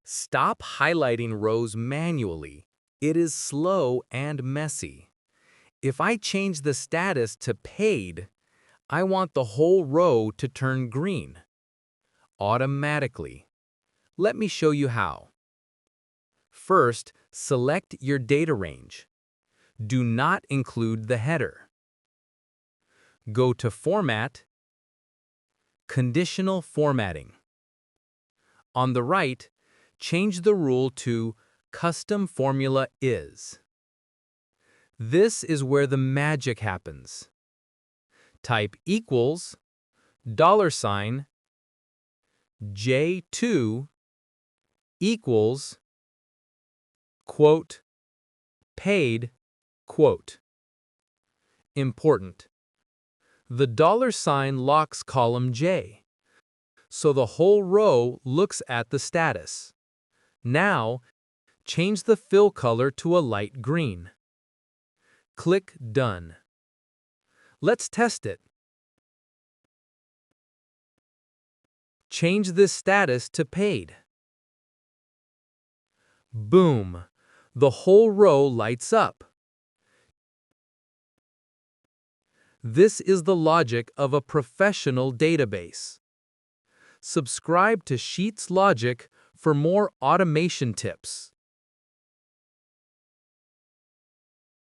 Stop highlighting rows manually. It is slow and messy. If I change the status to paid, I want the whole row to turn green automatically. Let me show you how. First, select your data range. Do not include the header. Go to Format, Conditional Formatting. On the right, change the rule to Custom Formula Is. This is where the magic happens. Type equals $, J2 equals quote paid quote. Important. The $sign locks column J, so the whole row looks at the status. Now, change the fill color to a light green. Click Done. Let's test it. Change this status to paid. Boom! The whole row lights up. This is the logic of a professional database. Subscribe to Sheets Logic for more automation tips.